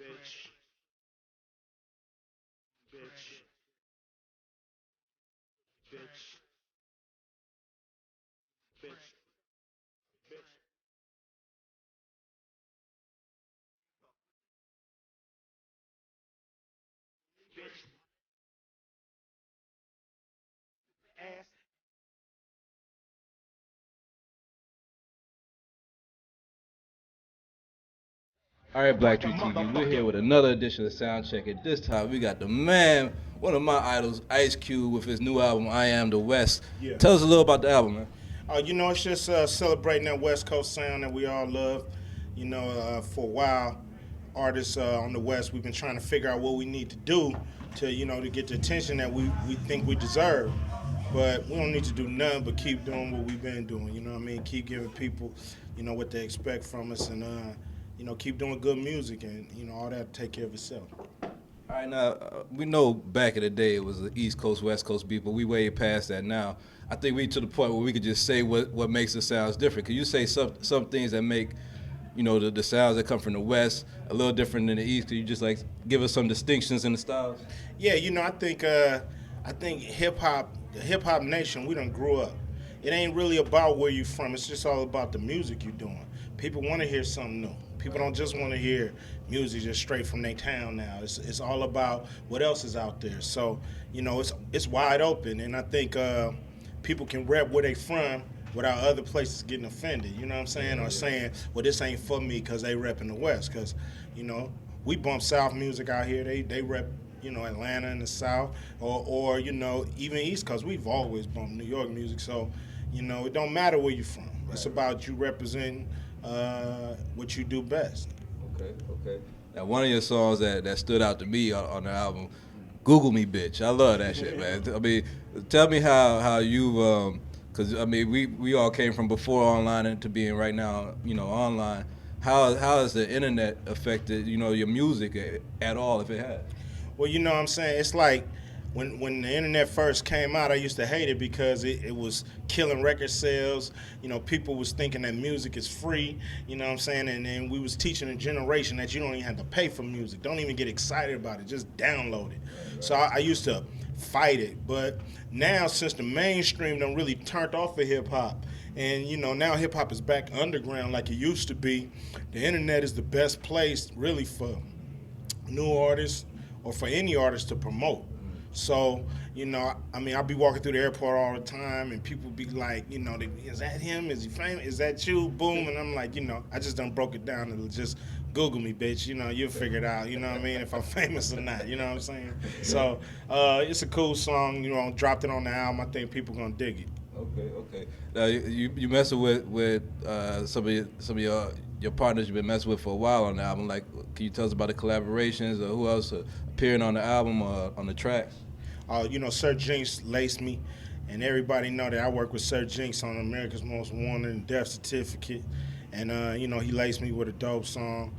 bitch, bitch, bitch, bitch, bitch, bitch, ass. All right, BlackTree TV, we're here with another edition of Soundcheck. At this time, we got the man, one of my idols, Ice Cube, with his new album, I Am the West. Yeah. Tell us a little about the album, man. It's just celebrating that West Coast sound that we all love. For a while, artists on the West, we've been trying to figure out what we need to do to get the attention that we think we deserve. But we don't need to do nothing but keep doing what we've been doing. You know what I mean? Keep giving people, what they expect from us, and keep doing good music, and all that take care of itself. All right, now, we know back in the day it was the East Coast, West Coast beef, but we way past that now. I think we to the point where we could just say what makes the sounds different. Could you say some things that make, the sounds that come from the West a little different than the East? Could you just like give us some distinctions in the styles? Yeah, I think the hip hop nation, we done grew up. It ain't really about where you from. It's just all about the music you're doing. People want to hear something new. People don't just want to hear music just straight from their town now. It's all about what else is out there. So it's wide open, and I think people can rep where they from without other places getting offended. You know what I'm saying? Or saying, well, this ain't for me because they rep in the West. Because we bump South music out here. They rep Atlanta in the South, or even East Coast. We've always bumped New York music. So it don't matter where you're from. Right. It's about you representing what you do best. Okay, okay. Now, one of your songs that stood out to me on the album, "Google Me, Bitch." I love that shit, man. I mean, tell me how you because I mean we all came from before online into being right now, online. How has the internet affected your music at all, if it has? Well, you know what I'm saying? It's like when the internet first came out, I used to hate it because it was killing record sales. People was thinking that music is free, you know what I'm saying? And then we was teaching a generation that you don't even have to pay for music. Don't even get excited about it. Just download it. So I used to fight it. But now, since the mainstream done really turned off of hip hop, and now hip hop is back underground like it used to be, the internet is the best place really for new artists or for any artist to promote. So, I'll be walking through the airport all the time, and people be like, is that him? Is he famous? Is that you? Boom. And I'm like, I just done broke it down and just Google me, bitch. You'll figure it out, you know what I mean, if I'm famous or not, you know what I'm saying? So, it's a cool song, dropped it on the album. I think people gonna dig it. Okay, okay. Now you messing with some of your partners you've been messing with for a while on the album. Like, can you tell us about the collaborations or who else appearing on the album or on the tracks? Sir Jinx laced me, and everybody know that I work with Sir Jinx on America's Most Wanted and Death Certificate, and he laced me with a dope song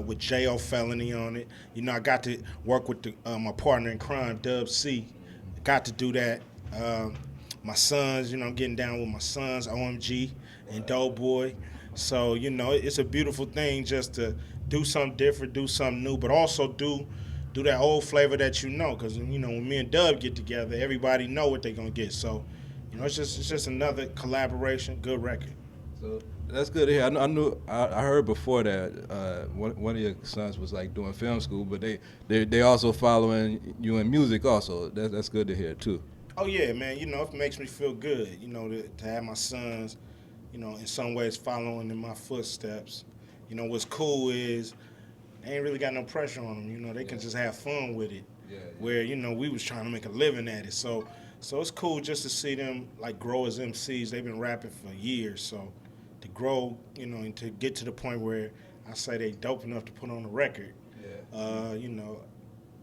with J.O. Felony on it. I got to work with my partner in crime, Dub C. Got to do that. My sons, getting down with my sons, OMG and Doughboy. So it's a beautiful thing just to do something different, do something new, but also do that old flavor that because when me and Dub get together, everybody know what they're gonna get. So it's just another collaboration, good record. So that's good to hear. I heard before that one of your sons was like doing film school, but they also following you in music also. That's good to hear too. Oh yeah, man. It makes me feel good. To have my sons, in some ways following in my footsteps. What's cool is they ain't really got no pressure on them. They can just have fun with it. Yeah, yeah. Where we was trying to make a living at it. So it's cool just to see them like grow as MCs. They've been rapping for years. So to grow, and to get to the point where I say they dope enough to put on a record. Yeah.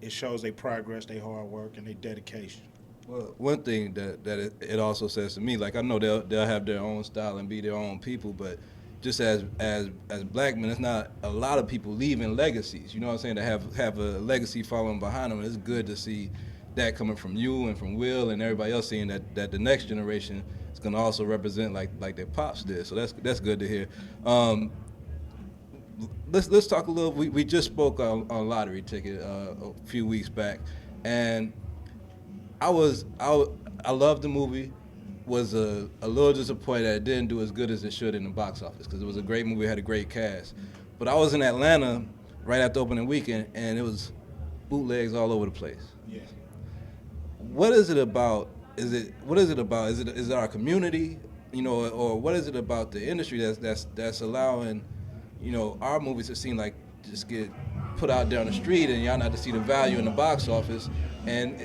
It shows their progress, their hard work, and their dedication. Well, one thing that it also says to me, like I know they'll have their own style and be their own people, but just as black men, it's not a lot of people leaving legacies. You know what I'm saying? To have a legacy following behind them. And it's good to see that coming from you and from Will and everybody else, seeing that the next generation is gonna also represent like their pops did. So that's good to hear. let's talk a little. We just spoke on Lottery Ticket a few weeks back, and I loved the movie. Was a little disappointed that it didn't do as good as it should in the box office because it was a great movie, had a great cast. But I was in Atlanta right after opening weekend, and it was bootlegs all over the place. Yeah. What is it about? What is it about? Is it our community, or what is it about the industry that's allowing, our movies to seem like just get put out there on the street and y'all not to see the value in the box office? And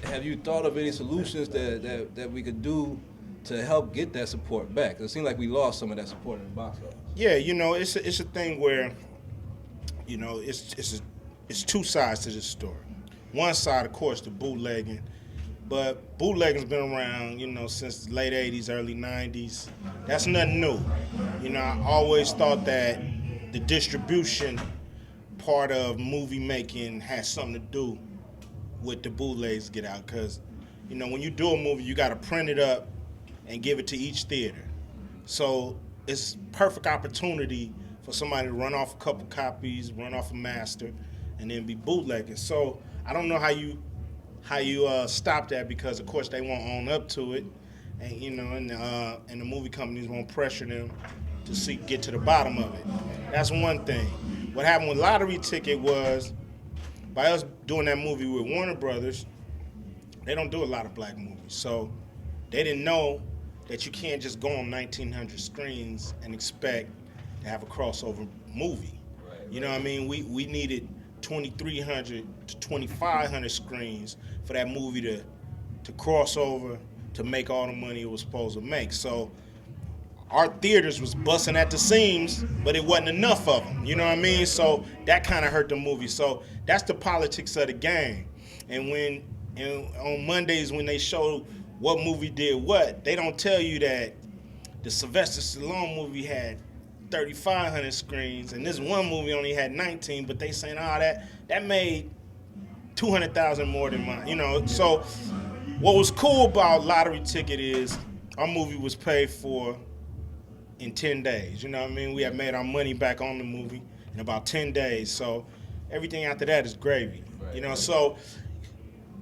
have you thought of any solutions that we could do to help get that support back? 'Cause it seems like we lost some of that support in the box office. Yeah, it's a thing where, it's two sides to this story. One side, of course, the bootlegging, but bootlegging's been around, since the late '80s, early '90s. That's nothing new. I always thought that the distribution part of movie making has something to do with the bootlegs get out, because when you do a movie, you got to print it up and give it to each theater. So it's perfect opportunity for somebody to run off a couple copies, run off a master, and then be bootlegging. So I don't know how you stop that, because of course they won't own up to it, and and the movie companies won't pressure them to get to the bottom of it. That's one thing. What happened with Lottery Ticket was, by us doing that movie with Warner Brothers, they don't do a lot of black movies. So they didn't know that you can't just go on 1,900 screens and expect to have a crossover movie. Right. You know what I mean? We needed 2,300 to 2,500 screens for that movie to cross over, to make all the money it was supposed to make. So our theaters was busting at the seams, but it wasn't enough of them. You know what I mean? So that kind of hurt the movie. So that's the politics of the game. And on Mondays when they show what movie did what, they don't tell you that the Sylvester Stallone movie had 3,500 screens, and this one movie only had 19. But they saying, that made 200,000 more than mine. So what was cool about Lottery Ticket is our movie was paid for in 10 days. You know what I mean? We had made our money back on the movie in about 10 days. So everything after that is gravy. Right. So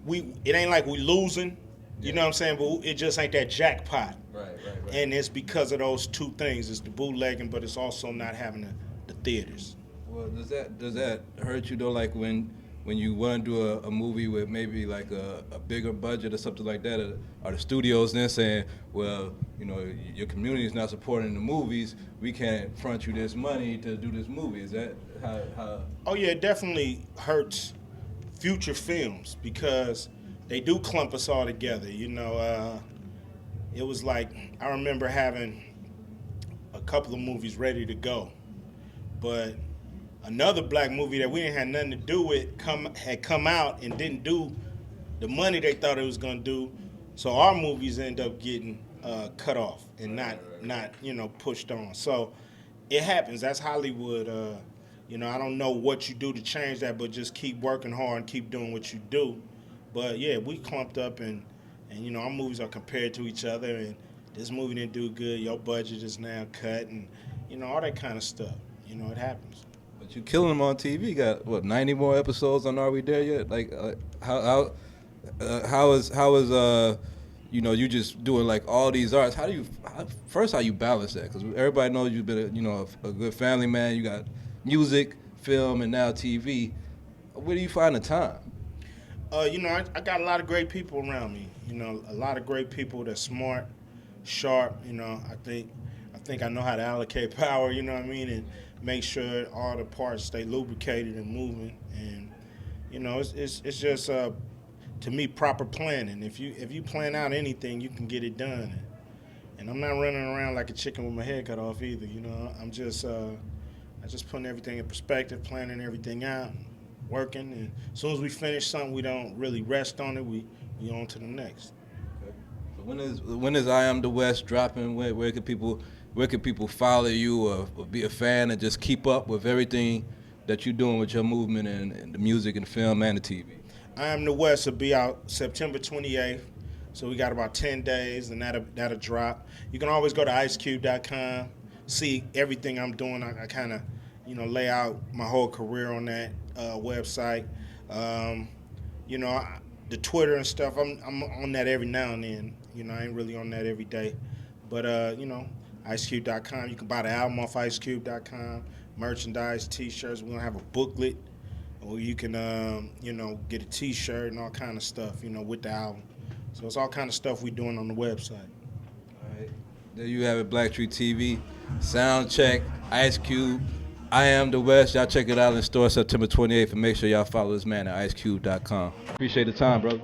it ain't like we losing, you know what I'm saying? But it just ain't that jackpot. Right. And it's because of those two things. It's the bootlegging, but it's also not having the theaters. Well, does that hurt you though? Like when you want to do a movie with maybe like a bigger budget or something like that, are the studios then saying, well, your community is not supporting the movies, we can't front you this money to do this movie? Is that how? Oh yeah, it definitely hurts future films, because they do clump us all together. It was like, I remember having a couple of movies ready to go, but another black movie that we didn't have nothing to do with had come out and didn't do the money they thought it was going to do. So our movies end up getting cut off and not pushed on. So it happens. That's Hollywood. I don't know what you do to change that, but just keep working hard and keep doing what you do. But yeah, we clumped up, and our movies are compared to each other, and this movie didn't do good, your budget is now cut, and all that kind of stuff. It happens. But you killing them on TV. Got what, 90 more episodes on Are We There Yet? Like how is you just doing like all these arts? How you balance that? Because everybody knows you've been a good family man. You got music, film, and now TV. Where do you find the time? I got a lot of great people around me. A lot of great people that's smart, sharp. I think I know how to allocate power. You know what I mean, and make sure all the parts stay lubricated and moving. And it's just to me proper planning. If you plan out anything, you can get it done. And I'm not running around like a chicken with my head cut off either. I'm just putting everything in perspective, planning everything out, working, and as soon as we finish something, we don't really rest on it. We on to the next. Okay. So when is I Am the West dropping? Where can people follow you or be a fan and just keep up with everything that you're doing with your movement and the music and the film and the TV? I Am the West will be out September 28th. So we got about 10 days, and that'll drop. You can always go to icecube.com, see everything I'm doing. I kind of lay out my whole career on that website. You know, the Twitter and stuff, I'm on that every now and then. I ain't really on that every day. But, IceCube.com, you can buy the album off IceCube.com, merchandise, T-shirts. We're going to have a booklet where you can, get a T-shirt and all kind of stuff, with the album. So it's all kind of stuff we're doing on the website. All right. There you have it, BlackTree TV, Sound Check, Ice Cube. I Am the West. Y'all check it out in store September 28th, and make sure y'all follow this man at IceCube.com. Appreciate the time, brother.